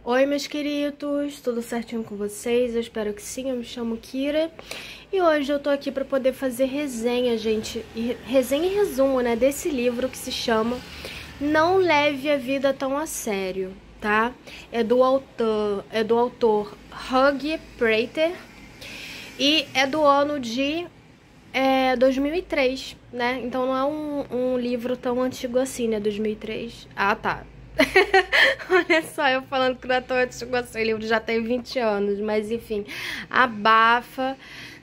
Oi, meus queridos, tudo certinho com vocês? Eu espero que sim, eu me chamo Kira e hoje eu tô aqui pra poder fazer resenha, gente, resenha e resumo, né, desse livro que se chama Não Leve a Vida Tão a Sério, tá? É do autor Hugh Prater e é do ano de 2003, né? Então não é um livro tão antigo assim, né? 2003. Ah, tá. Olha só, eu falando que não é tão antigo assim, o livro já tem 20 anos, mas enfim, abafa,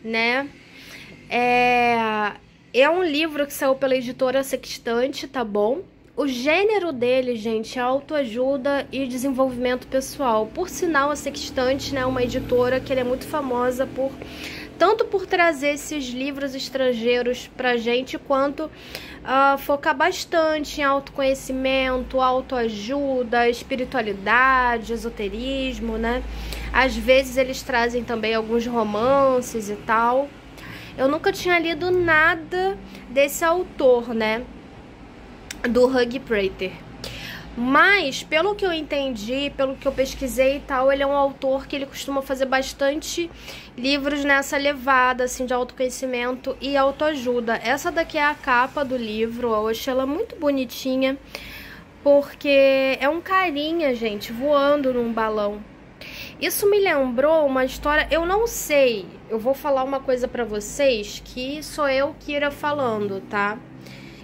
né? É um livro que saiu pela editora Sextante, tá bom? O gênero dele, gente, é autoajuda e desenvolvimento pessoal. Por sinal, a Sextante, né, é uma editora que é muito famosa tanto por trazer esses livros estrangeiros pra gente, quanto focar bastante em autoconhecimento, autoajuda, espiritualidade, esoterismo, né? Às vezes eles trazem também alguns romances e tal. Eu nunca tinha lido nada desse autor, né? Do Hugh Prater. Mas, pelo que eu entendi, pelo que eu pesquisei e tal, ele é um autor que ele costuma fazer bastante livros nessa levada, assim, de autoconhecimento e autoajuda. Essa daqui é a capa do livro, eu achei ela muito bonitinha, porque é um carinha, gente, voando num balão. Isso me lembrou uma história, eu não sei, eu vou falar uma coisa pra vocês que sou eu, Kira, falando, tá?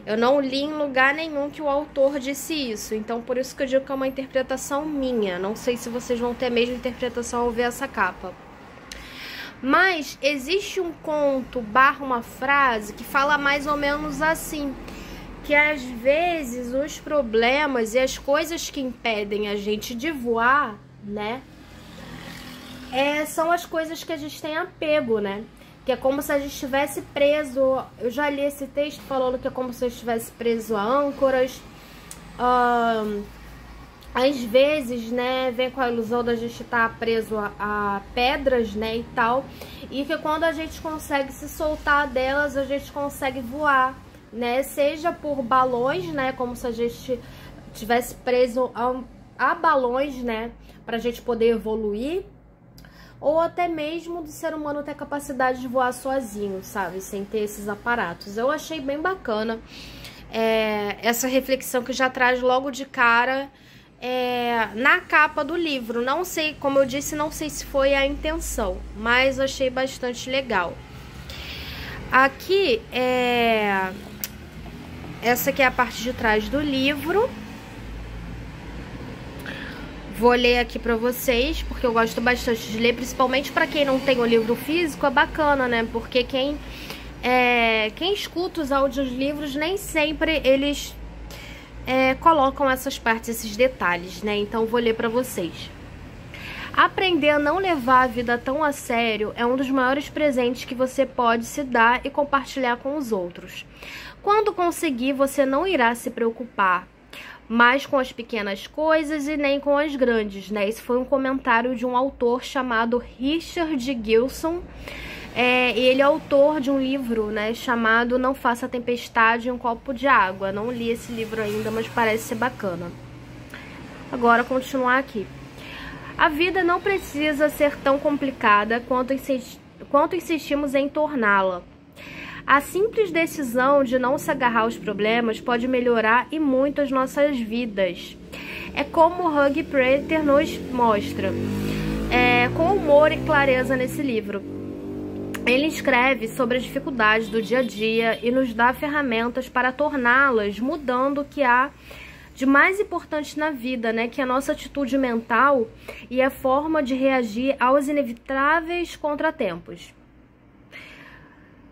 Eu não li em lugar nenhum que o autor disse isso, então por isso que eu digo que é uma interpretação minha. Não sei se vocês vão ter a mesma interpretação ao ver essa capa. Mas existe um conto / uma frase que fala mais ou menos assim, que às vezes os problemas e as coisas que impedem a gente de voar, né, são as coisas que a gente tem apego, né? Que é como se a gente estivesse preso. Eu já li esse texto falando que é como se eu estivesse preso a âncoras. Às vezes, né, vem com a ilusão da gente estar preso a pedras, né, e tal. E que quando a gente consegue se soltar delas, a gente consegue voar, né? Seja por balões, né, como se a gente estivesse preso a balões, né, pra gente poder evoluir. Ou até mesmo do ser humano ter a capacidade de voar sozinho, sabe? Sem ter esses aparatos. Eu achei bem bacana essa reflexão que já traz logo de cara na capa do livro. Não sei, como eu disse, não sei se foi a intenção, mas achei bastante legal. Aqui, essa aqui é a parte de trás do livro. Vou ler aqui pra vocês, porque eu gosto bastante de ler, principalmente pra quem não tem o livro físico, é bacana, né? Porque quem escuta os audiolivros, nem sempre eles colocam essas partes, esses detalhes, né? Então vou ler pra vocês. Aprender a não levar a vida tão a sério é um dos maiores presentes que você pode se dar e compartilhar com os outros. Quando conseguir, você não irá se preocupar mais com as pequenas coisas e nem com as grandes, né? Esse foi um comentário de um autor chamado Richard Gilson. E ele é autor de um livro, né, chamado Não Faça Tempestade em um Copo de Água. Não li esse livro ainda, mas parece ser bacana. Agora, continuar aqui. A vida não precisa ser tão complicada quanto insistimos em torná-la. A simples decisão de não se agarrar aos problemas pode melhorar e muito as nossas vidas. É como o Hugh Prater nos mostra, com humor e clareza nesse livro. Ele escreve sobre as dificuldades do dia a dia e nos dá ferramentas para torná-las, mudando o que há de mais importante na vida, né? Que é a nossa atitude mental e a forma de reagir aos inevitáveis contratempos.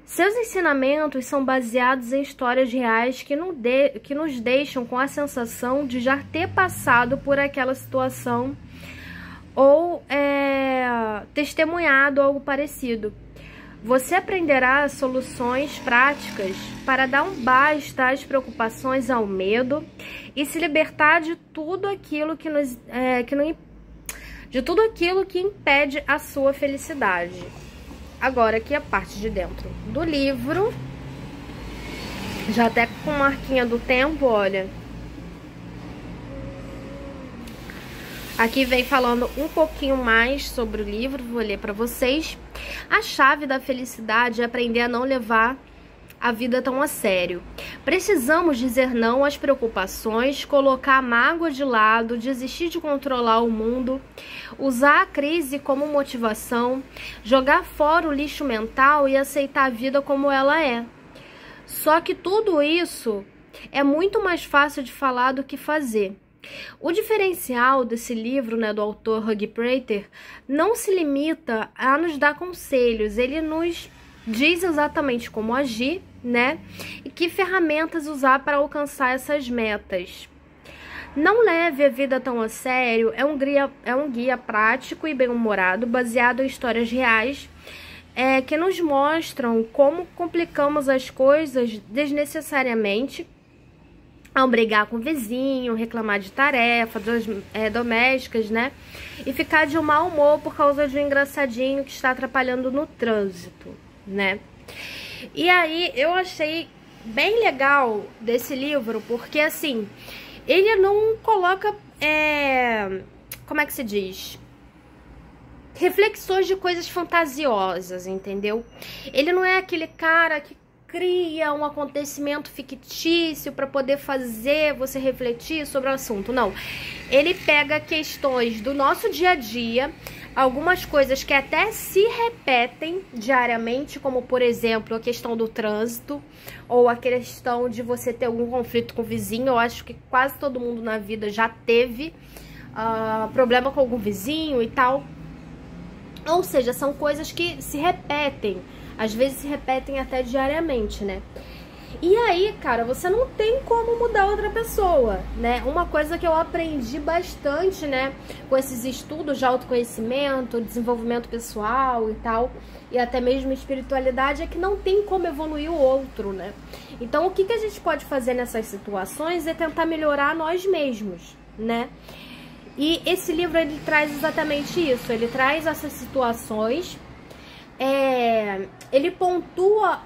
Seus ensinamentos são baseados em histórias reais que nos deixam com a sensação de já ter passado por aquela situação ou testemunhado algo parecido. Você aprenderá soluções práticas para dar um basta às preocupações, ao medo e se libertar de tudo aquilo que impede a sua felicidade. Agora aqui a parte de dentro do livro, já até com marquinha do tempo, olha. Aqui vem falando um pouquinho mais sobre o livro, vou ler para vocês. A chave da felicidade é aprender a não levar a vida tão a sério. Precisamos dizer não às preocupações, colocar a mágoa de lado, desistir de controlar o mundo, usar a crise como motivação, jogar fora o lixo mental e aceitar a vida como ela é. Só que tudo isso é muito mais fácil de falar do que fazer. O diferencial desse livro, né, do autor Hugh Prater, não se limita a nos dar conselhos, ele nos diz exatamente como agir, né, e que ferramentas usar para alcançar essas metas. Não leve a vida tão a sério é um guia prático e bem-humorado, baseado em histórias reais, que nos mostram como complicamos as coisas desnecessariamente ao brigar com o vizinho, reclamar de tarefas domésticas, né? E ficar de mau humor por causa de um engraçadinho que está atrapalhando no trânsito, né? E aí eu achei bem legal desse livro, porque assim, ele não coloca, como é que se diz? Reflexões de coisas fantasiosas, entendeu? Ele não é aquele cara que cria um acontecimento fictício para poder fazer você refletir sobre o assunto. Não, ele pega questões do nosso dia a dia, algumas coisas que até se repetem diariamente, como por exemplo a questão do trânsito, ou a questão de você ter algum conflito com o vizinho. Eu acho que quase todo mundo na vida já teve problema com algum vizinho e tal. Ou seja, são coisas que se repetem. Às vezes se repetem até diariamente, né? E aí, cara, você não tem como mudar outra pessoa, né? Uma coisa que eu aprendi bastante, né, com esses estudos de autoconhecimento, desenvolvimento pessoal e tal, e até mesmo espiritualidade, é que não tem como evoluir o outro, né? Então, o que a gente pode fazer nessas situações é tentar melhorar nós mesmos, né? E esse livro, ele traz exatamente isso. Ele traz essas situações, ele pontua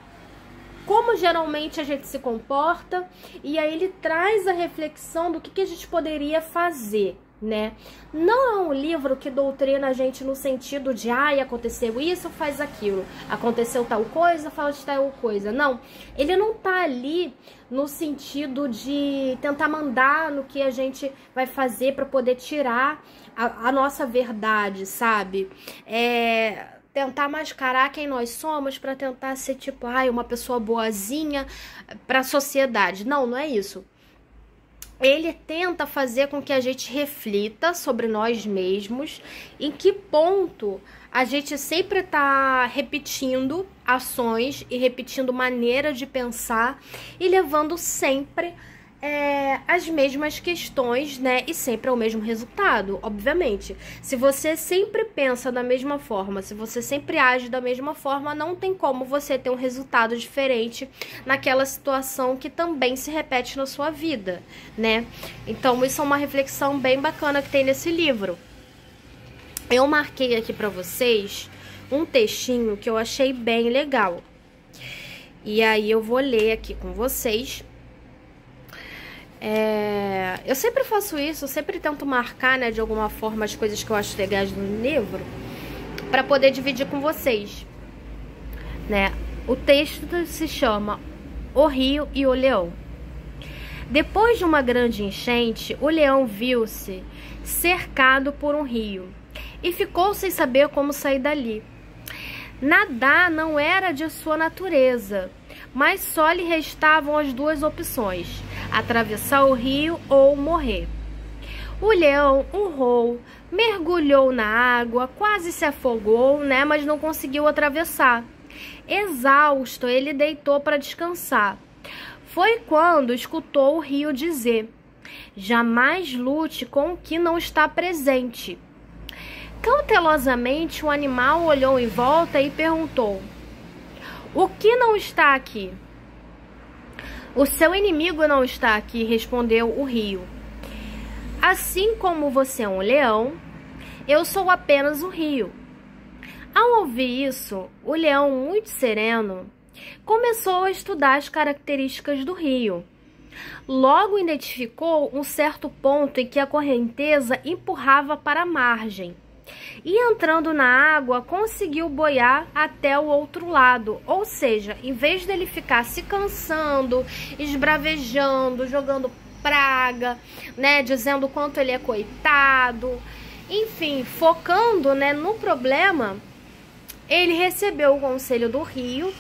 como geralmente a gente se comporta, e aí ele traz a reflexão do que a gente poderia fazer, né? Não é um livro que doutrina a gente no sentido de, aconteceu isso, faz aquilo, aconteceu tal coisa, faz tal coisa. Não, ele não tá ali no sentido de tentar mandar no que a gente vai fazer para poder tirar a nossa verdade, sabe? Tentar mascarar quem nós somos para tentar ser tipo, uma pessoa boazinha para a sociedade. Não, não é isso. Ele tenta fazer com que a gente reflita sobre nós mesmos, em que ponto a gente sempre tá repetindo ações e repetindo maneira de pensar e levando sempre as mesmas questões, né? E sempre ao mesmo resultado, obviamente. Se você sempre pensa da mesma forma, se você sempre age da mesma forma, não tem como você ter um resultado diferente naquela situação que também se repete na sua vida, né? Então, isso é uma reflexão bem bacana que tem nesse livro. Eu marquei aqui pra vocês um textinho que eu achei bem legal. E aí eu vou ler aqui com vocês. Eu sempre faço isso, eu sempre tento marcar, né, de alguma forma as coisas que eu acho legais no livro, para poder dividir com vocês, né? O texto se chama O Rio e o Leão. Depois de uma grande enchente, o leão viu-se cercado por um rio e ficou sem saber como sair dali. Nadar não era de sua natureza, mas só lhe restavam as duas opções: atravessar o rio ou morrer. O leão urrou, mergulhou na água, quase se afogou, né, mas não conseguiu atravessar. Exausto, ele deitou para descansar. Foi quando escutou o rio dizer: jamais lute com o que não está presente. Cautelosamente, o animal olhou em volta e perguntou: o que não está aqui? O seu inimigo não está aqui, respondeu o rio. Assim como você é um leão, eu sou apenas um rio. Ao ouvir isso, o leão, muito sereno, começou a estudar as características do rio. Logo identificou um certo ponto em que a correnteza empurrava para a margem. E entrando na água, conseguiu boiar até o outro lado. Ou seja, em vez dele ficar se cansando, esbravejando, jogando praga, né, dizendo o quanto ele é coitado, enfim, focando, né, no problema, ele recebeu o conselho do rio.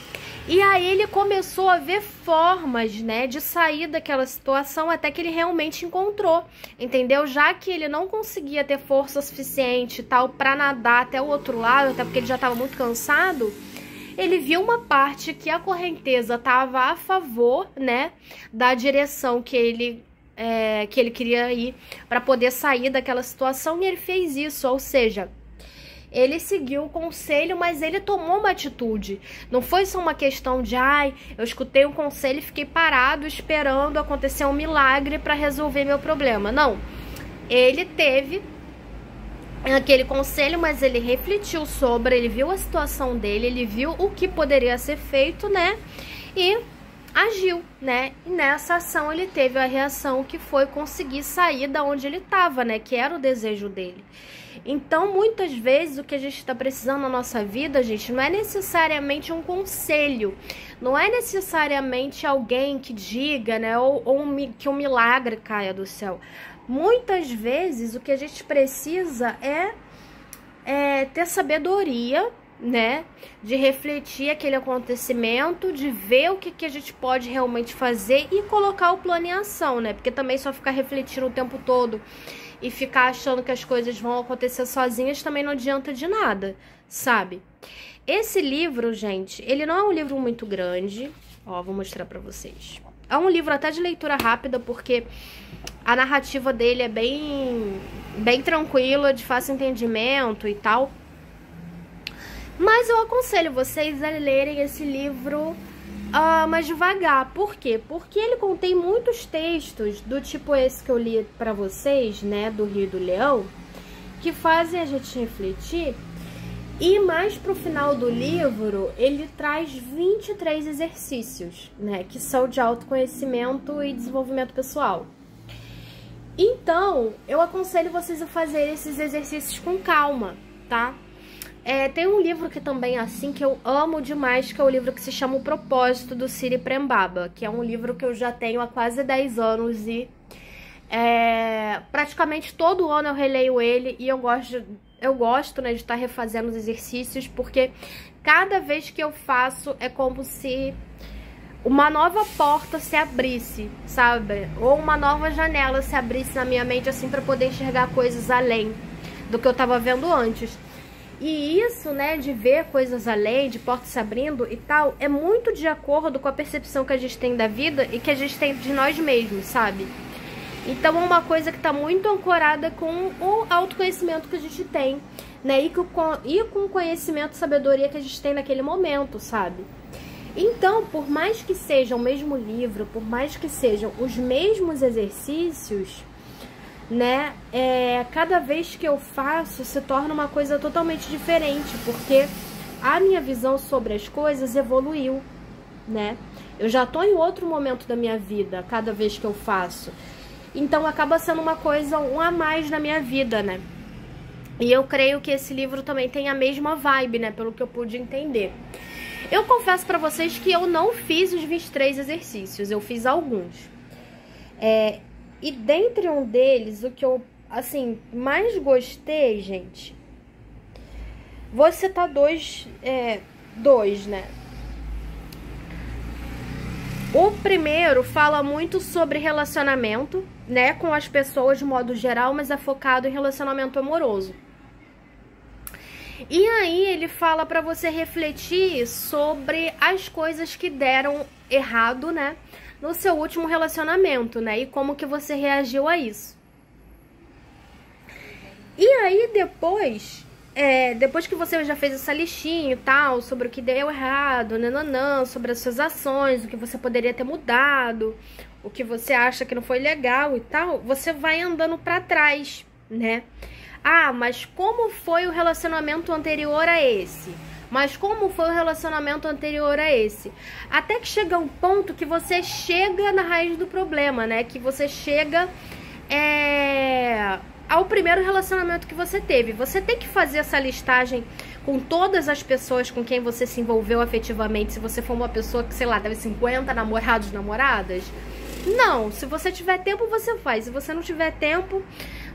E aí ele começou a ver formas, né, de sair daquela situação, até que ele realmente encontrou, entendeu? Já que ele não conseguia ter força suficiente e tal para nadar até o outro lado, até porque ele já estava muito cansado, ele viu uma parte que a correnteza estava a favor, né, da direção que ele queria ir para poder sair daquela situação, e ele fez isso, ou seja, ele seguiu o conselho, mas ele tomou uma atitude. Não foi só uma questão de, eu escutei um conselho e fiquei parado esperando acontecer um milagre para resolver meu problema. Não. Ele teve aquele conselho, mas ele refletiu sobre, ele viu a situação dele, ele viu o que poderia ser feito, né? E agiu, né? E nessa ação ele teve a reação que foi conseguir sair da onde ele estava, né? Que era o desejo dele. Então, muitas vezes, o que a gente está precisando na nossa vida, gente, não é necessariamente um conselho, não é necessariamente alguém que diga, né, que um milagre caia do céu. Muitas vezes, o que a gente precisa é ter sabedoria, né, de refletir aquele acontecimento, de ver o que a gente pode realmente fazer e colocar o plano em ação, né, porque também só ficar refletindo o tempo todo e ficar achando que as coisas vão acontecer sozinhas também não adianta de nada, sabe? Esse livro, gente, ele não é um livro muito grande. Ó, vou mostrar pra vocês. É um livro até de leitura rápida, porque a narrativa dele é bem tranquila, de fácil entendimento e tal. Mas eu aconselho vocês a lerem esse livro mais devagar. Por quê? Porque ele contém muitos textos do tipo esse que eu li pra vocês, né, do Rio do Leão, que fazem a gente refletir. E mais pro final do livro, ele traz 23 exercícios, né, que são de autoconhecimento e desenvolvimento pessoal. Então, eu aconselho vocês a fazer esses exercícios com calma, tá? Tem um livro que também é assim, que eu amo demais, que é o livro que se chama O Propósito, do Siri Prembaba, que é um livro que eu já tenho há quase 10 anos e praticamente todo ano eu releio ele, e eu gosto, né, de estar refazendo os exercícios, porque cada vez que eu faço é como se uma nova porta se abrisse, sabe? Ou uma nova janela se abrisse na minha mente, assim, para poder enxergar coisas além do que eu tava vendo antes. E isso, né, de ver coisas além, de portas se abrindo e tal, é muito de acordo com a percepção que a gente tem da vida e que a gente tem de nós mesmos, sabe? Então é uma coisa que tá muito ancorada com o autoconhecimento que a gente tem, né? E com o conhecimento e sabedoria que a gente tem naquele momento, sabe? Então, por mais que seja o mesmo livro, por mais que sejam os mesmos exercícios, né, cada vez que eu faço se torna uma coisa totalmente diferente, porque a minha visão sobre as coisas evoluiu, né? Eu já tô em outro momento da minha vida cada vez que eu faço, então acaba sendo uma coisa, um a mais na minha vida, né? E eu creio que esse livro também tem a mesma vibe, né, pelo que eu pude entender. Eu confesso pra vocês que eu não fiz os 23 exercícios, eu fiz alguns. E dentre um deles, o que eu, assim, mais gostei, gente, vou citar dois, né? O primeiro fala muito sobre relacionamento, né, com as pessoas de modo geral, mas é focado em relacionamento amoroso. E aí ele fala pra você refletir sobre as coisas que deram errado, né, no seu último relacionamento, né? E como que você reagiu a isso. E aí depois que você já fez essa listinha e tal, sobre o que deu errado, nananã, sobre as suas ações, o que você poderia ter mudado, o que você acha que não foi legal e tal, você vai andando pra trás, né? Ah, mas como foi o relacionamento anterior a esse? mas como foi o relacionamento anterior a esse. Até que chega um ponto que você chega na raiz do problema, né? Que você chega ao primeiro relacionamento que você teve. Você tem que fazer essa listagem com todas as pessoas com quem você se envolveu afetivamente. Se você for uma pessoa que, sei lá, deve 50 namorados, namoradas. Não, se você tiver tempo, você faz. Se você não tiver tempo,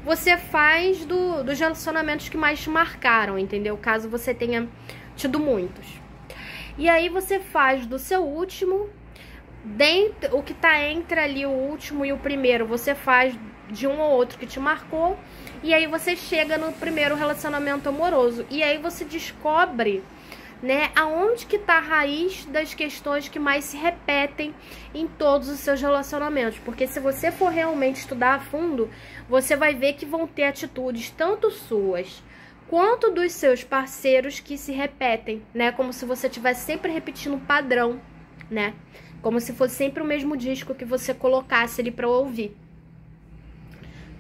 você faz dos relacionamentos que mais te marcaram, entendeu? Caso você tenha tido muitos. E aí você faz do seu último, o que tá entre ali o último e o primeiro, você faz de um ou outro que te marcou. E aí você chega no primeiro relacionamento amoroso. E aí você descobre, né, aonde que tá a raiz das questões que mais se repetem em todos os seus relacionamentos. Porque se você for realmente estudar a fundo, você vai ver que vão ter atitudes tanto suas quanto dos seus parceiros que se repetem, né? Como se você estivesse sempre repetindo um padrão, né? Como se fosse sempre o mesmo disco que você colocasse ali para ouvir.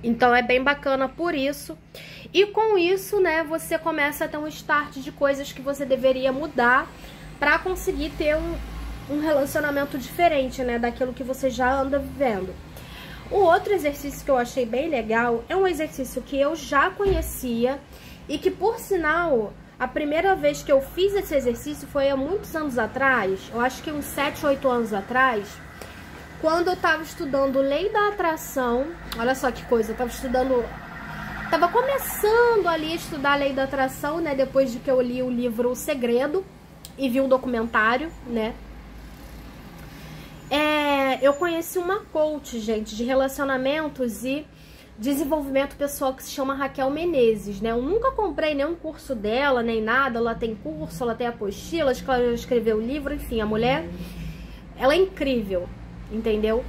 Então é bem bacana por isso. E com isso, né, você começa a ter um start de coisas que você deveria mudar para conseguir ter um relacionamento diferente, né, daquilo que você já anda vivendo. O outro exercício que eu achei bem legal é um exercício que eu já conhecia e que, por sinal, a primeira vez que eu fiz esse exercício foi há muitos anos atrás, eu acho que uns 7, 8 anos atrás, quando eu tava estudando Lei da Atração. Olha só que coisa, tava começando ali a estudar a Lei da Atração, né, depois de que eu li o livro O Segredo e vi um documentário, né. Eu conheci uma coach, gente, de relacionamentos e desenvolvimento pessoal que se chama Raquel Menezes, né. Eu nunca comprei nenhum curso dela, nem nada. Ela tem curso, ela tem apostilas, ela já escreveu livro, enfim, a mulher, ela é incrível, entendeu?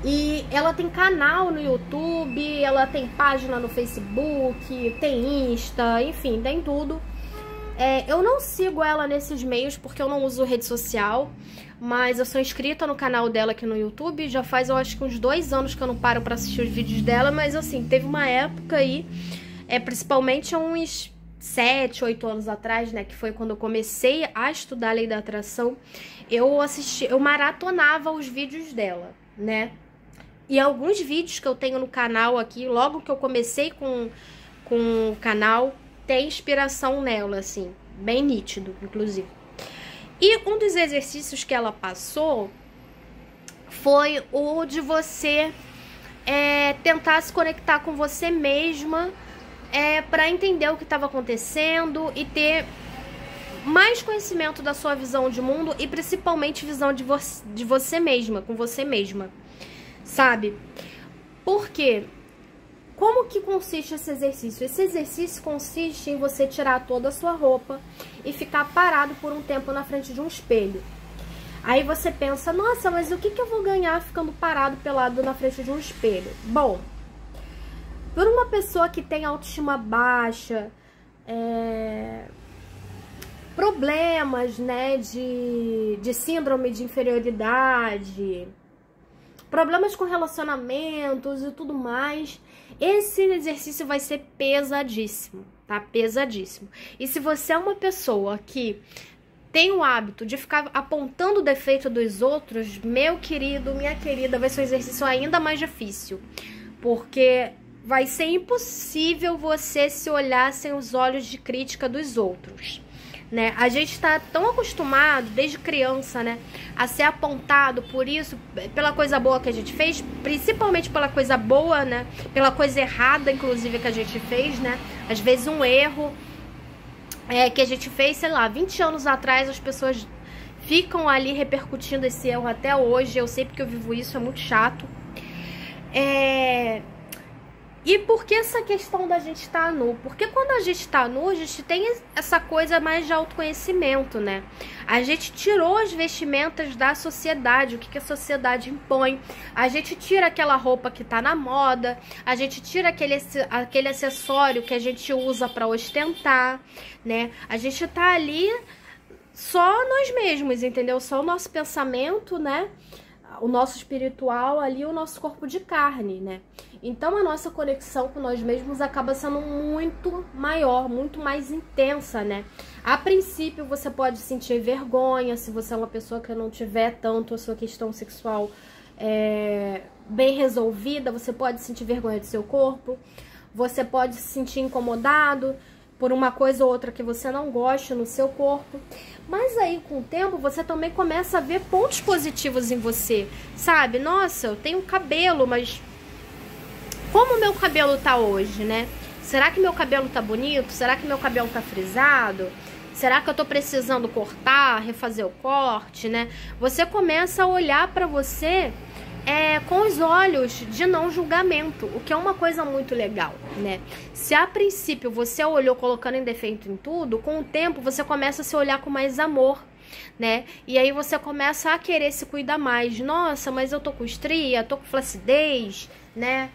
E ela tem canal no YouTube, ela tem página no Facebook, tem Insta, enfim, tem tudo. Eu não sigo ela nesses meios porque eu não uso rede social, mas eu sou inscrita no canal dela aqui no YouTube. Já faz, eu acho que uns 2 anos que eu não paro pra assistir os vídeos dela, mas assim, teve uma época aí, principalmente há uns 7, 8 anos atrás, né, que foi quando eu comecei a estudar a Lei da Atração, eu maratonava os vídeos dela, né? E alguns vídeos que eu tenho no canal aqui, logo que eu comecei com o canal, tem inspiração nela, assim, bem nítido, inclusive. E um dos exercícios que ela passou foi o de você tentar se conectar com você mesma, para entender o que estava acontecendo e ter mais conhecimento da sua visão de mundo e principalmente visão de você mesma, com você mesma, sabe? Por quê? Como que consiste esse exercício? Esse exercício consiste em você tirar toda a sua roupa e ficar parado por um tempo na frente de um espelho. Aí você pensa, nossa, mas o que eu vou ganhar ficando parado pelado na frente de um espelho? Bom, por uma pessoa que tem autoestima baixa, problemas, né, de síndrome de inferioridade, problemas com relacionamentos e tudo mais, esse exercício vai ser pesadíssimo, tá? Pesadíssimo. E se você é uma pessoa que tem o hábito de ficar apontando o defeito dos outros, meu querido, minha querida, vai ser um exercício ainda mais difícil, porque vai ser impossível você se olhar sem os olhos de crítica dos outros, né? A gente tá tão acostumado desde criança, né, a ser apontado por isso, pela coisa boa que a gente fez, principalmente pela coisa boa, né, pela coisa errada, inclusive, que a gente fez, né, às vezes um erro que a gente fez, sei lá, 20 anos atrás, as pessoas ficam ali repercutindo esse erro até hoje. Eu sei porque eu vivo isso, é muito chato. E por que essa questão da gente estar nu? Porque quando a gente está nu, a gente tem essa coisa mais de autoconhecimento, né? A gente tirou as vestimentas da sociedade, o que a sociedade impõe. A gente tira aquela roupa que tá na moda, a gente tira aquele acessório que a gente usa para ostentar, né? A gente tá ali só nós mesmos, entendeu? Só o nosso pensamento, né? o nosso espiritual ali, o nosso corpo de carne, né? Então a nossa conexão com nós mesmos acaba sendo muito maior, muito mais intensa, né? A princípio você pode sentir vergonha se você é uma pessoa que não tiver tanto a sua questão sexual bem resolvida, você pode sentir vergonha do seu corpo, você pode se sentir incomodado por uma coisa ou outra que você não gosta no seu corpo. Mas aí, com o tempo, você também começa a ver pontos positivos em você, sabe? Nossa, eu tenho cabelo, mas como o meu cabelo tá hoje, né? Será que meu cabelo tá bonito? Será que meu cabelo tá frisado? Será que eu tô precisando cortar, refazer o corte, né? Você começa a olhar pra você com os olhos de não julgamento, o que é uma coisa muito legal, né? Se a princípio você olhou colocando em defeito em tudo, com o tempo você começa a se olhar com mais amor, né? E aí você começa a querer se cuidar mais. Nossa, mas eu tô com estria, tô com flacidez, né?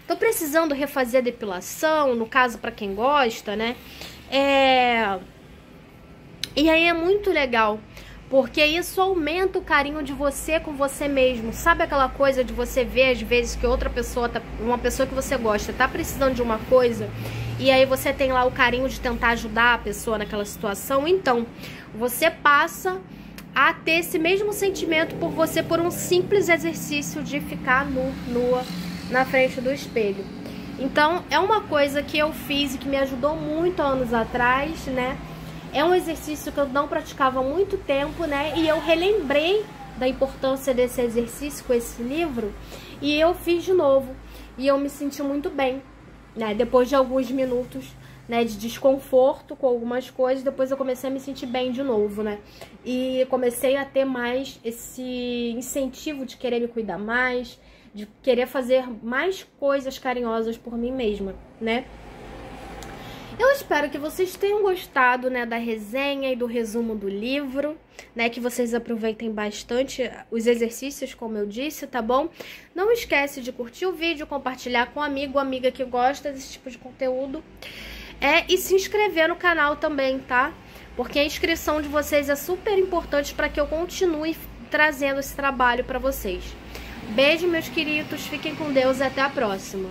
Tô precisando refazer a depilação, no caso pra quem gosta, né? E aí é muito legal, porque isso aumenta o carinho de você com você mesmo. Sabe aquela coisa de você ver às vezes que outra pessoa, uma pessoa que você gosta, tá precisando de uma coisa, e aí você tem lá o carinho de tentar ajudar a pessoa naquela situação? Então, você passa a ter esse mesmo sentimento por você, por um simples exercício de ficar nua na frente do espelho. Então, é uma coisa que eu fiz e que me ajudou muito anos atrás, né? É um exercício que eu não praticava há muito tempo, né? E eu relembrei da importância desse exercício com esse livro e eu fiz de novo. E eu me senti muito bem, né? Depois de alguns minutos, né, de desconforto com algumas coisas, depois eu comecei a me sentir bem de novo, né? E comecei a ter mais esse incentivo de querer me cuidar mais, de querer fazer mais coisas carinhosas por mim mesma, né? Eu espero que vocês tenham gostado, né, da resenha e do resumo do livro, né, que vocês aproveitem bastante os exercícios, como eu disse, tá bom? Não esquece de curtir o vídeo, compartilhar com um amigo ou amiga que gosta desse tipo de conteúdo, e se inscrever no canal também, tá? Porque a inscrição de vocês é super importante para que eu continue trazendo esse trabalho para vocês. Beijo, meus queridos, fiquem com Deus e até a próxima.